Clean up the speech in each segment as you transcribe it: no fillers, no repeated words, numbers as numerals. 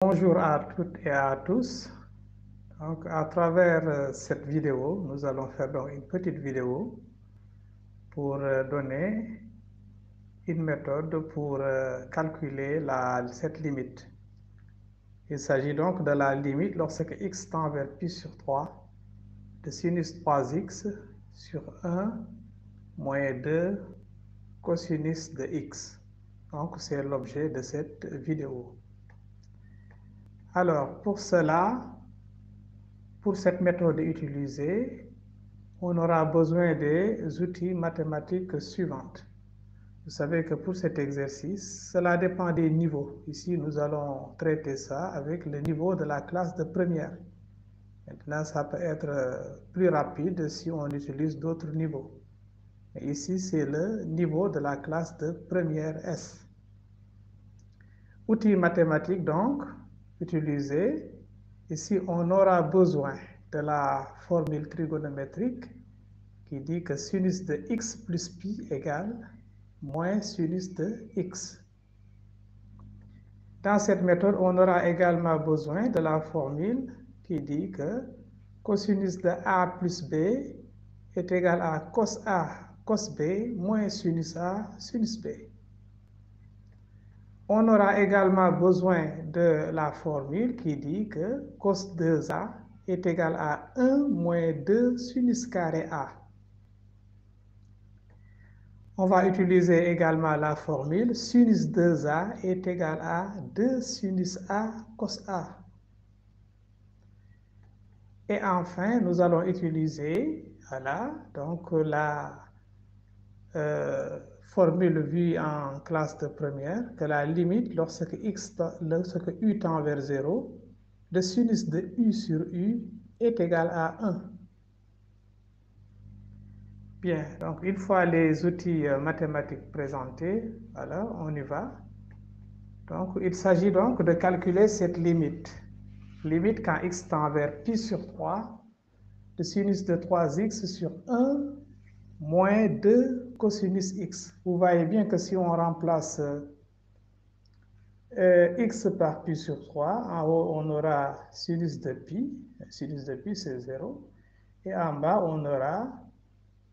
Bonjour à toutes et à tous. Donc, à travers cette vidéo, nous allons faire donc une petite vidéo pour donner une méthode pour calculer cette limite. Il s'agit donc de la limite lorsque x tend vers pi sur 3 de sinus 3x sur 1 moins 2 cosinus de x. Donc, c'est l'objet de cette vidéo. Alors, pour cela, pour cette méthode utilisée, on aura besoin des outils mathématiques suivants. Vous savez que pour cet exercice, cela dépend des niveaux. Ici, nous allons traiter ça avec le niveau de la classe de première. Maintenant, ça peut être plus rapide si on utilise d'autres niveaux. Mais ici, c'est le niveau de la classe de première S. Outils mathématiques, donc, utilisés. Ici, on aura besoin de la formule trigonométrique qui dit que sinus de x plus pi égale moins sinus de x. Dans cette méthode, on aura également besoin de la formule qui dit que cosinus de a plus b est égal à cos a cos b moins sinus a sinus b. On aura également besoin de la formule qui dit que cos 2a est égal à 1 moins 2 sinus carré a. On va utiliser également la formule sinus 2a est égal à 2 sinus a cos a. Et enfin, nous allons utiliser donc la formule vue en classe de première, que la limite lorsque u tend vers 0, de sinus de u sur u est égal à 1. Bien, donc une fois les outils mathématiques présentés, voilà, on y va. Donc, il s'agit donc de calculer cette limite. Limite quand x tend vers pi sur 3, de sinus de 3x sur 1 moins 2 cosinus x. Vous voyez bien que si on remplace x par pi sur 3, en haut on aura sinus de pi c'est 0, et en bas on aura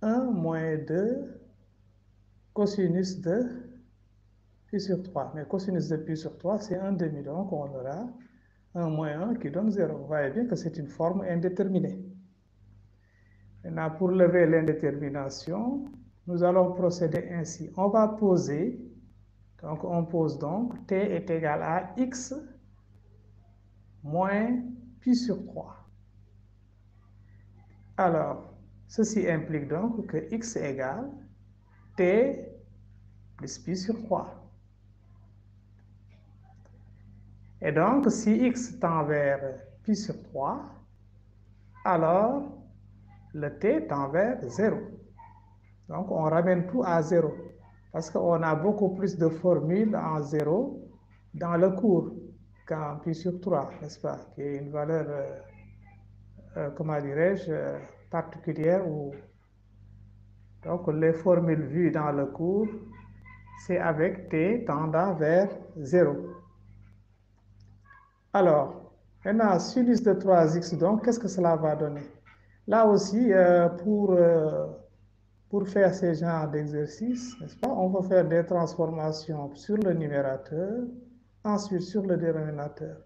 1 moins 2 cosinus de pi sur 3. Mais cosinus de pi sur 3 c'est 1/2, donc on aura 1 moins 1 qui donne 0. Vous voyez bien que c'est une forme indéterminée. Maintenant, pour lever l'indétermination, nous allons procéder ainsi. On va poser, donc on pose donc t est égal à x moins pi sur 3. Alors, ceci implique donc que x égale t plus pi sur 3. Et donc, si x tend vers pi sur 3, alors le t tend vers 0. Donc, on ramène tout à 0. Parce qu'on a beaucoup plus de formules en 0 dans le cours qu'en pi sur 3, n'est-ce pas? Qui est une valeur, comment dirais-je, particulière. Donc, les formules vues dans le cours, c'est avec t tendant vers 0. Alors, maintenant, sinus de 3x, donc, qu'est-ce que cela va donner? Là aussi, pour faire ce genre d'exercice, n'est-ce pas, on va faire des transformations sur le numérateur, ensuite sur le dénominateur.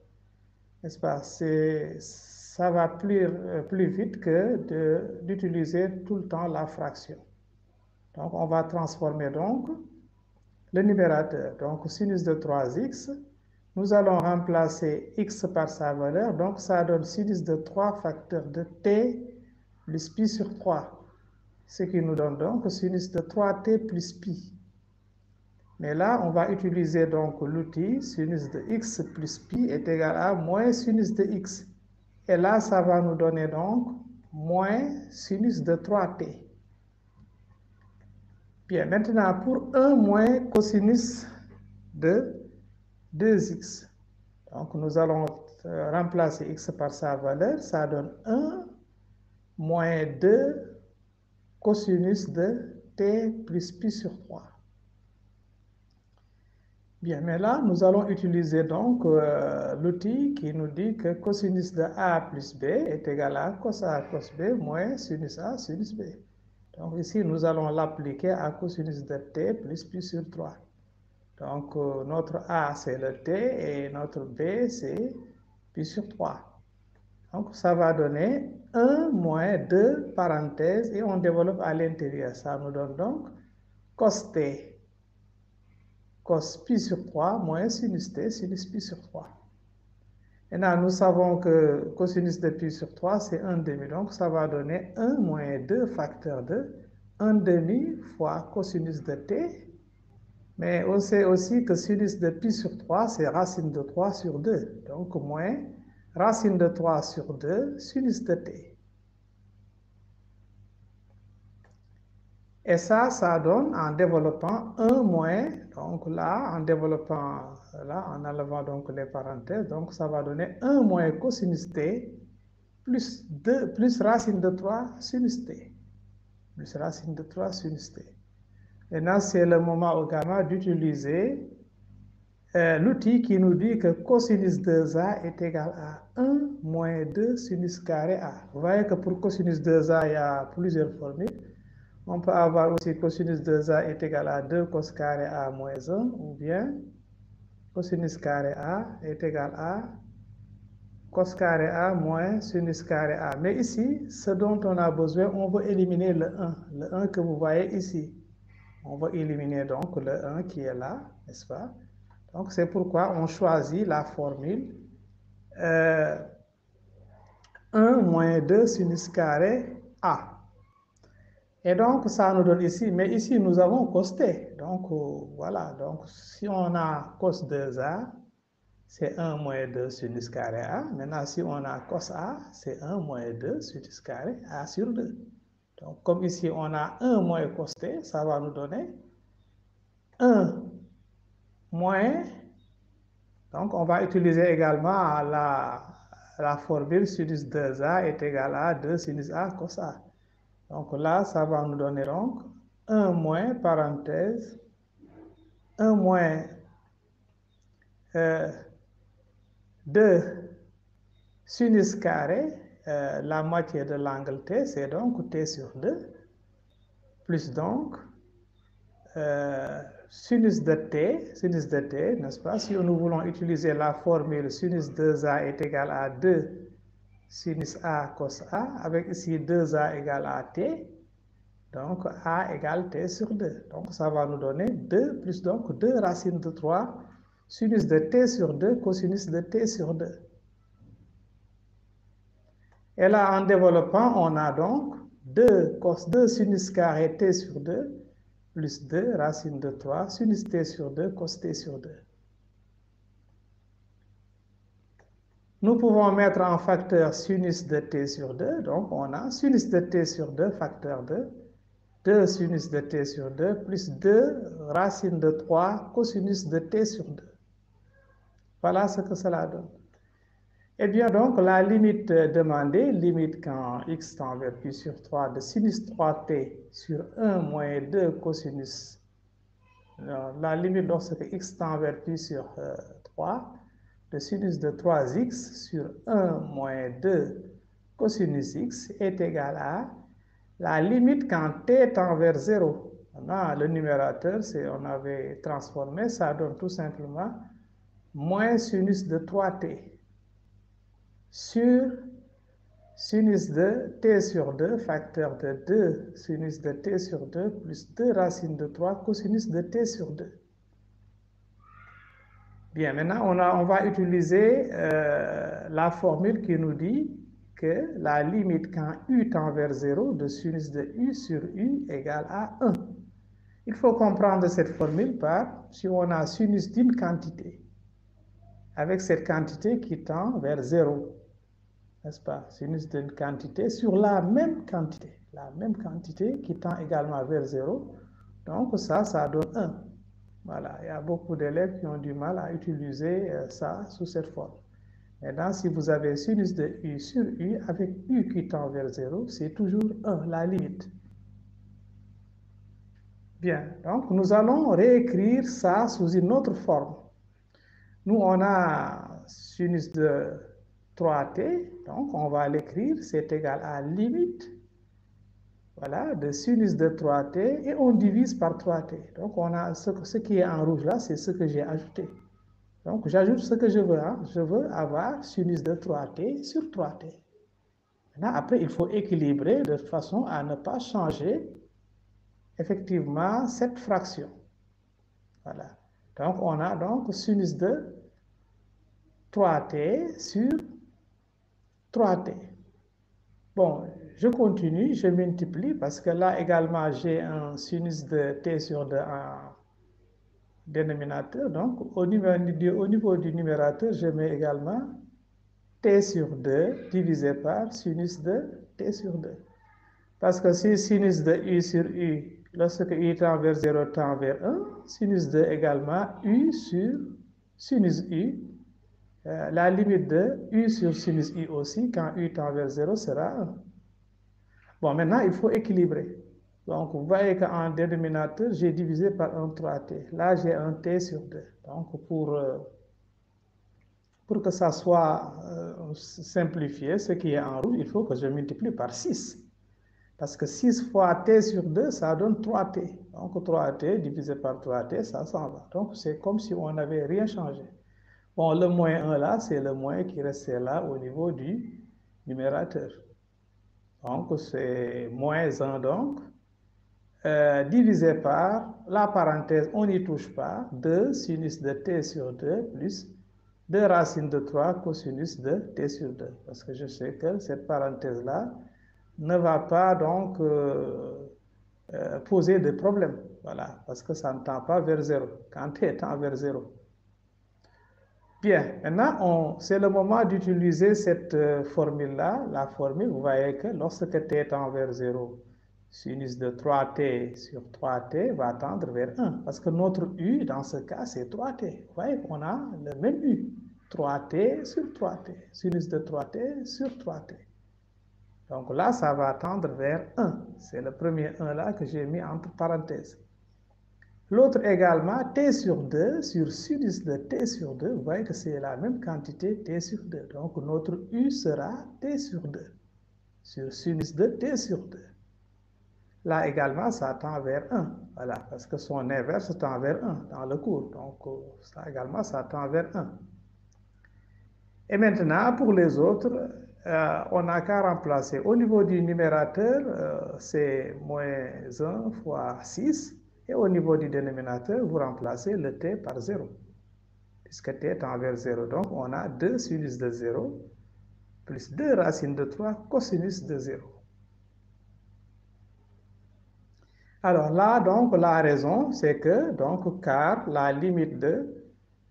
N'est-ce pas? Ça va plus vite que d'utiliser tout le temps la fraction. Donc, on va transformer donc le numérateur. Donc, sinus de 3x, nous allons remplacer x par sa valeur. Donc, ça donne sinus de 3 facteurs de t plus pi sur 3. Ce qui nous donne donc sinus de 3t plus pi. Mais là, on va utiliser donc l'outil sinus de x plus pi est égal à moins sinus de x. Et là, ça va nous donner donc moins sinus de 3t. Bien, maintenant, pour 1 moins cosinus de 2x. Donc, nous allons remplacer x par sa valeur. Ça donne 1 moins 2 cosinus de t plus pi sur 3. Bien, mais là, nous allons utiliser donc l'outil qui nous dit que cosinus de A plus B est égal à cos A cos B moins sinus A sinus B. Donc ici, nous allons l'appliquer à cosinus de T plus pi sur 3. Donc notre A, c'est le T et notre B, c'est pi sur 3. Donc ça va donner 1 moins 2 parenthèses et on développe à l'intérieur. Ça nous donne donc cos T cos pi sur 3 moins sinus t sinus pi sur 3. Maintenant, nous savons que cosinus de pi sur 3, c'est 1 demi. Donc, ça va donner 1 moins 2 facteur de 1 demi fois cosinus de t. Mais on sait aussi que sinus de pi sur 3, c'est racine de 3 sur 2. Donc, moins racine de 3 sur 2 sinus de t. Et ça donne en développant 1 moins, donc là, en développant, là, en enlevant donc les parenthèses, donc ça va donner 1 moins cosinus t plus 2, plus racine de 3 sinus t. Plus racine de 3 sinus t. Maintenant, c'est le moment également d'utiliser l'outil qui nous dit que cosinus 2a est égal à 1 moins 2 sinus carré a. Vous voyez que pour cosinus 2a, il y a plusieurs formules. On peut avoir aussi cosinus 2a est égal à 2 cos carré a moins 1, ou bien cosinus carré a est égal à cos carré a moins sinus carré a. Mais ici, ce dont on a besoin, on veut éliminer le 1. Le 1 que vous voyez ici. On va éliminer donc le 1 qui est là, n'est-ce pas? Donc, c'est pourquoi on choisit la formule 1 moins 2 sinus carré a. Et donc, ça nous donne ici, mais ici, nous avons cos t. Donc, voilà. Donc, si on a cos 2a, c'est 1 moins 2 sinus carré a. Maintenant, si on a cos a, c'est 1 moins 2 sinus carré a sur 2. Donc, comme ici, on a 1 moins cos t, ça va nous donner 1 moins. Donc, on va utiliser également la formule sinus 2a est égal à 2 sinus a cos a. Donc là, ça va nous donner donc 1 moins, parenthèse, 1 moins 2 sinus carré, la moitié de l'angle t, c'est donc t sur 2, plus donc sinus de t, n'est-ce pas? Si nous voulons utiliser la formule sinus 2a est égal à 2 sinus a cos a, avec ici 2a égale à t, donc a égale t sur 2. Donc ça va nous donner 2 plus donc 2 racines de 3 sinus de t sur 2 cosinus de t sur 2. Et là, en développant, on a donc 2 cos 2 sinus carré t sur 2 plus 2 racine de 3 sinus t sur 2 cos t sur 2. Nous pouvons mettre en facteur sinus de t sur 2. Donc, on a sinus de t sur 2 facteur 2. 2 sinus de t sur 2 plus 2 racine de 3 cosinus de t sur 2. Voilà ce que cela donne. Eh bien, donc, la limite demandée, limite quand x tend vers pi sur 3 de sinus 3t sur 1 moins 2 cosinus. La limite lorsque x tend vers pi sur 3 de sinus de 3x sur 1 moins 2 cosinus x est égal à la limite quand t tend vers 0. Le numérateur, on avait transformé, ça donne tout simplement moins sinus de 3t sur sinus de t sur 2, facteur de 2 sinus de t sur 2 plus 2 racine de 3 cosinus de t sur 2. Bien, maintenant, on va utiliser la formule qui nous dit que la limite quand u tend vers 0 de sinus de u sur u égale à 1. Il faut comprendre cette formule par si on a sinus d'une quantité avec cette quantité qui tend vers 0, n'est-ce pas? Sinus d'une quantité sur la même quantité qui tend également vers 0. Donc ça donne 1. Voilà, il y a beaucoup d'élèves qui ont du mal à utiliser ça sous cette forme. Maintenant, si vous avez sinus de u sur u avec u qui tend vers 0, c'est toujours 1, la limite. Bien, donc nous allons réécrire ça sous une autre forme. Nous, on a sinus de 3t, donc on va l'écrire, c'est égal à limite, voilà, de sinus de 3t, et on divise par 3t. Donc on a ce qui est en rouge là, c'est ce que j'ai ajouté. Donc j'ajoute ce que je veux, hein. Je veux avoir sinus de 3t sur 3t. Maintenant, après, il faut équilibrer de façon à ne pas changer effectivement cette fraction. Voilà. Donc on a donc sinus de 3t sur 3t. Bon, je continue, je multiplie parce que là également j'ai un sinus de t sur 2 en dénominateur. Donc au niveau du numérateur, je mets également t sur 2 divisé par sinus de t sur 2. Parce que si sinus de u sur u, lorsque u tend vers 0 tend vers 1, sinus de également u sur sinus u, la limite de u sur sinus u aussi, quand u tend vers 0, sera 1. Bon, maintenant, il faut équilibrer. Donc, vous voyez qu'en dénominateur, j'ai divisé par un 3t. Là, j'ai un t sur 2. Donc, pour que ça soit simplifié, ce qui est en rouge, il faut que je multiplie par 6. Parce que 6 fois t sur 2, ça donne 3t. Donc 3t divisé par 3t, ça s'en va. Donc c'est comme si on n'avait rien changé. Bon, le moins 1 là, c'est le moins qui restait là au niveau du numérateur. Donc c'est moins 1 donc. Divisé par la parenthèse, on n'y touche pas. 2 sinus de t sur 2 plus 2 racines de 3 cosinus de t sur 2. Parce que je sais que cette parenthèse-là ne va pas donc poser de problème. Voilà, parce que ça ne tend pas vers 0. Quand t tend vers 0. Bien, maintenant, c'est le moment d'utiliser cette formule-là. La formule, vous voyez que lorsque t tend vers 0, sinus de 3t sur 3t va tendre vers 1. Parce que notre u, dans ce cas, c'est 3t. Vous voyez qu'on a le même u. 3t sur 3t. Sinus de 3t sur 3t. Donc là, ça va tendre vers 1. C'est le premier 1 là que j'ai mis entre parenthèses. L'autre également, t sur 2 sur sinus de t sur 2. Vous voyez que c'est la même quantité t sur 2. Donc notre u sera t sur 2 sur sinus de t sur 2. Là également, ça tend vers 1. Voilà, parce que son inverse tend vers 1 dans le cours. Donc ça également, ça tend vers 1. Et maintenant, pour les autres, on n'a qu'à remplacer. Au niveau du numérateur, c'est moins 1 fois 6. Et au niveau du dénominateur, vous remplacez le t par 0. Puisque t tend vers 0. Donc, on a 2 sinus de 0 plus 2 racines de 3 cosinus de 0. Alors là, donc, la raison, c'est que, donc, car la limite de,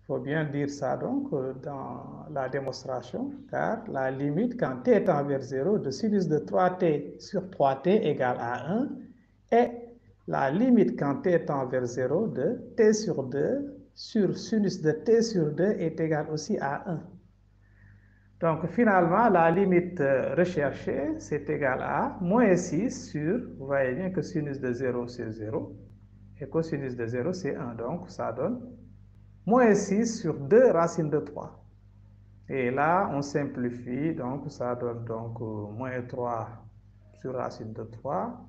il faut bien dire ça, donc, dans la démonstration, car la limite, quand t tend vers 0, de sinus de 3t sur 3t égale à 1, et la limite, quand t tend vers 0, de t sur 2 sur sinus de t sur 2 est égale aussi à 1. Donc, finalement, la limite recherchée, c'est égal à moins 6 sur, vous voyez bien que sinus de 0, c'est 0, et cosinus de 0, c'est 1. Donc, ça donne moins 6 sur 2 racines de 3. Et là, on simplifie, donc ça donne donc moins 3 sur racine de 3.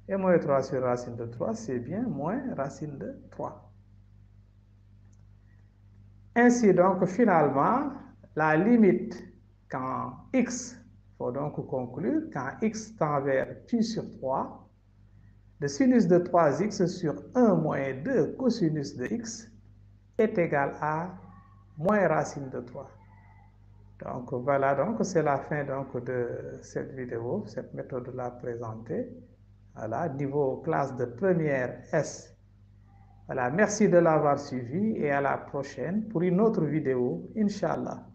Et moins 3 sur racine de 3, c'est bien moins racine de 3. Ainsi donc, finalement, la limite quand x, il faut donc conclure, quand x tend vers pi sur 3, le sinus de 3x sur 1 moins 2 cosinus de x est égal à moins racine de 3. Donc voilà, donc c'est la fin donc, de cette vidéo, cette méthode-là présentée. Voilà, niveau classe de première S. Voilà, merci de l'avoir suivi et à la prochaine pour une autre vidéo, Inch'Allah.